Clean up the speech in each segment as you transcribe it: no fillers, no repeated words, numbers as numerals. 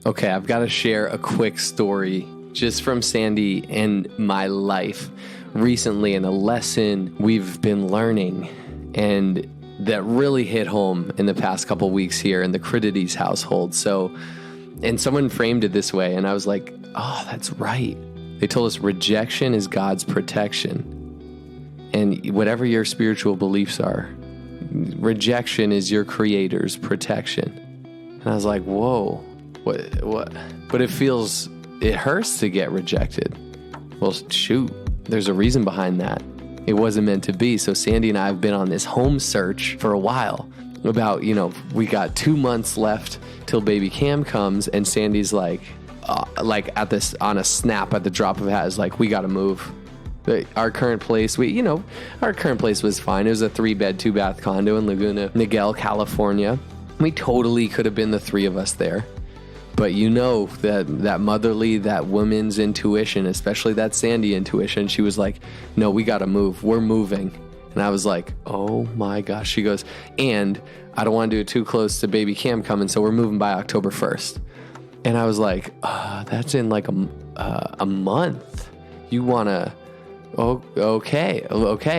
Okay, I've got to share a quick story just from Sandy and my life recently, and a lesson we've been learning and that really hit home in the past couple weeks here in the Cridides household. So, and someone framed it this way, and I was like, oh, that's right. They told us rejection is God's protection. And whatever your spiritual beliefs are, rejection is your creator's protection. And I was like, whoa. What? But it hurts to get rejected. Well, shoot, there's a reason behind that. It wasn't meant to be. So Sandy and I have been on this home search for a while about, we got 2 months left till baby Cam comes, and Sandy's like on a snap at the drop of a hat is like, we got to move. Our current place, our current place was fine. It was a 3-bed, 2-bath condo in Laguna Niguel, California. We totally could have been the 3 of us there. But that motherly, that woman's intuition, especially that Sandy intuition, she was like, no, we got to move. We're moving. And I was like, oh my gosh. She goes, and I don't want to do it too close to baby Cam coming, so we're moving by October 1st. And I was like, that's in like a month. You want to... Oh, okay.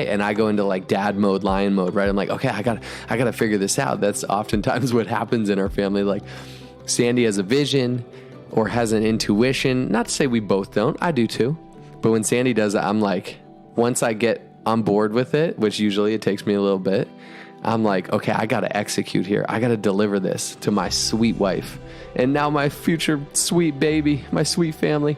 And I go into like dad mode, lion mode, right? I'm like, okay, I gotta figure this out. That's oftentimes what happens in our family. Like Sandy has a vision or has an intuition. Not to say we both don't. I do too. But when Sandy does it, I'm like, once I get on board with it, which usually it takes me a little bit, I'm like, okay, I gotta execute here. I gotta deliver this to my sweet wife. And now my future sweet baby, my sweet family.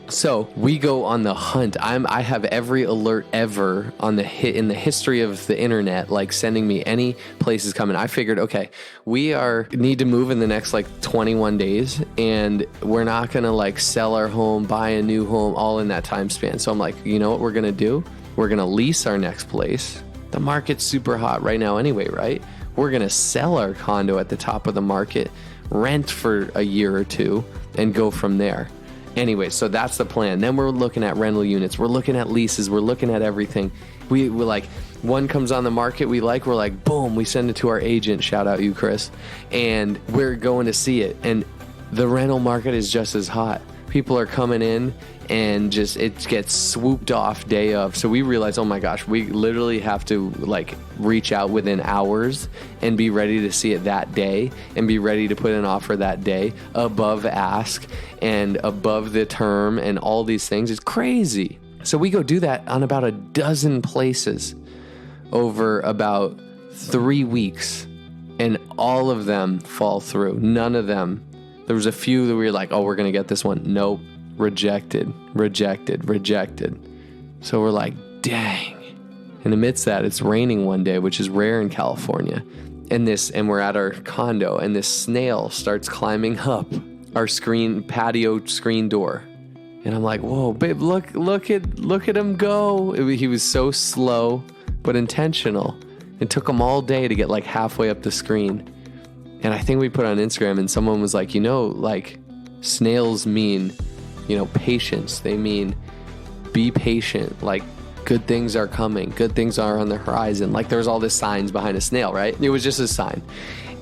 So we go on the hunt. I have every alert ever on in the history of the internet, like sending me any places coming. I figured, okay, we need to move in the next like 21 days, and we're not going to like sell our home, buy a new home all in that time span. So I'm like, you know what we're going to do? We're going to lease our next place. The market's super hot right now anyway, right? We're going to sell our condo at the top of the market, rent for a year or two, and go from there. Anyway, so that's the plan. Then we're looking at rental units. We're looking at leases. We're looking at everything. We're like, one comes on the market we're like, boom, we send it to our agent. Shout out you, Chris. And we're going to see it. And the rental market is just as hot. People are coming in and it gets swooped off day of. So we realize, oh my gosh, we literally have to like reach out within hours and be ready to see it that day and be ready to put an offer that day above ask and above the term and all these things. It's crazy. So we go do that on about a dozen places over about 3 weeks, and all of them fall through. None of them. There was a few that we were like, oh, we're going to get this one. Nope. Rejected. So we're like, dang. And amidst that, it's raining one day, which is rare in California. And we're at our condo, and this snail starts climbing up our patio screen door. And I'm like, whoa, babe, look at him go. He was so slow, but intentional. It took him all day to get like halfway up the screen. And I think we put on Instagram, and someone was like, like snails mean, patience. They mean be patient. Like good things are coming. Good things are on the horizon. Like there's all this signs behind a snail, right? It was just a sign.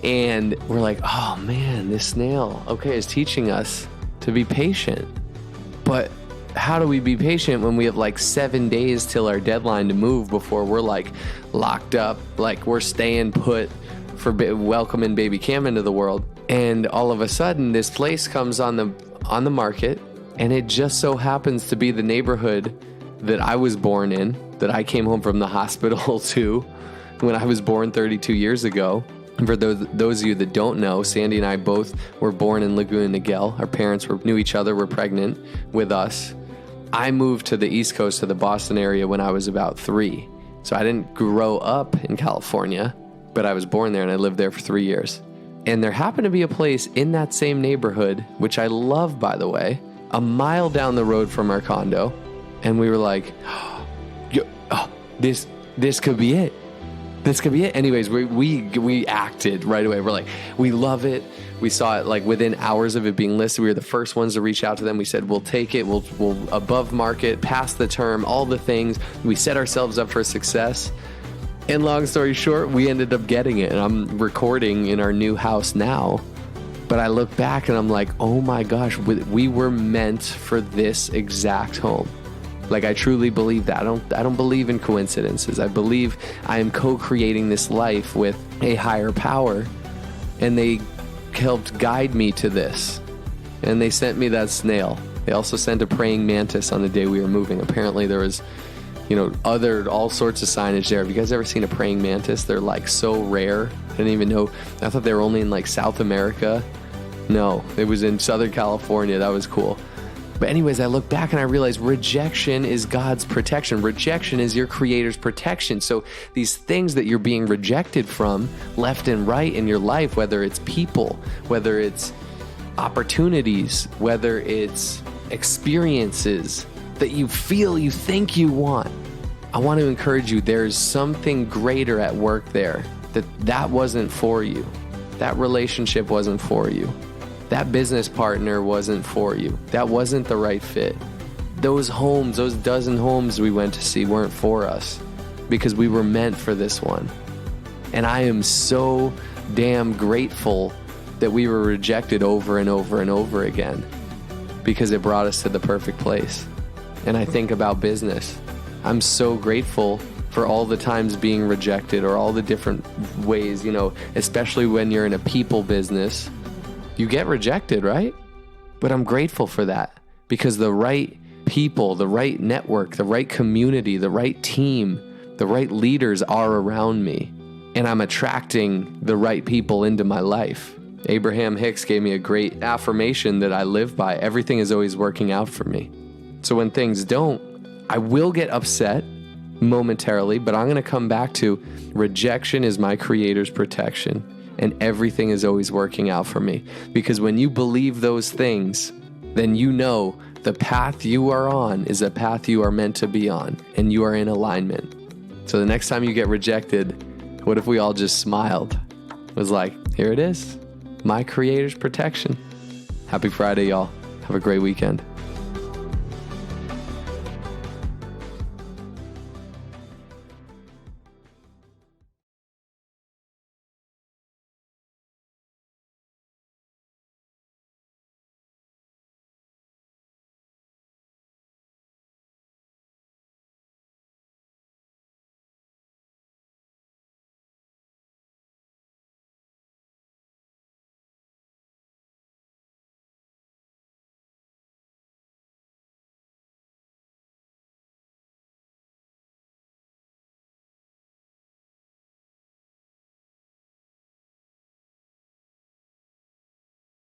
And we're like, oh man, this snail, okay, is teaching us to be patient. But how do we be patient when we have like 7 days till our deadline to move before we're like locked up, like we're staying put for welcoming baby Cam into the world? And all of a sudden this place comes on the market, and it just so happens to be the neighborhood that I was born in, that I came home from the hospital to when I was born 32 years ago. And for those of you that don't know, Sandy and I both were born in Laguna Niguel. Our parents knew each other, were pregnant with us. I moved to the East Coast, to the Boston area, when I was about 3. So I didn't grow up in California, but I was born there, and I lived there for 3 years. And there happened to be a place in that same neighborhood, which I love, by the way, a mile down the road from our condo. And we were like, this could be it. This could be it. Anyways, we acted right away. We're like, we love it. We saw it like within hours of it being listed. We were the first ones to reach out to them. We said, we'll take it. We'll above market, past the term, all the things. We set ourselves up for success. And long story short, we ended up getting it. And I'm recording in our new house now. But I look back and I'm like, oh my gosh, we were meant for this exact home. Like, I truly believe that. I don't believe in coincidences. I believe I am co-creating this life with a higher power, and they helped guide me to this. And they sent me that snail. They also sent a praying mantis on the day we were moving. Apparently there was, all sorts of signage there. Have you guys ever seen a praying mantis? They're like so rare. I didn't even know. I thought they were only in like South America. No, it was in Southern California. That was cool. But anyways, I look back and I realize rejection is God's protection. Rejection is your Creator's protection. So these things that you're being rejected from left and right in your life, whether it's people, whether it's opportunities, whether it's experiences that you think you want, I want to encourage you, there's something greater at work there. That wasn't for you. That relationship wasn't for you. That business partner wasn't for you. That wasn't the right fit. Those homes, those dozen homes we went to see weren't for us because we were meant for this one. And I am so damn grateful that we were rejected over and over and over again because it brought us to the perfect place. And I think about business. I'm so grateful for all the times being rejected or all the different ways, especially when you're in a people business. You get rejected, right? But I'm grateful for that because the right people, the right network, the right community, the right team, the right leaders are around me, and I'm attracting the right people into my life. Abraham Hicks gave me a great affirmation that I live by. Everything is always working out for me. So when things don't, I will get upset momentarily, but I'm going to come back to rejection is my Creator's protection. And everything is always working out for me. Because when you believe those things, then you know the path you are on is a path you are meant to be on. And you are in alignment. So the next time you get rejected, what if we all just smiled? It was like, here it is. My Creator's protection. Happy Friday, y'all. Have a great weekend.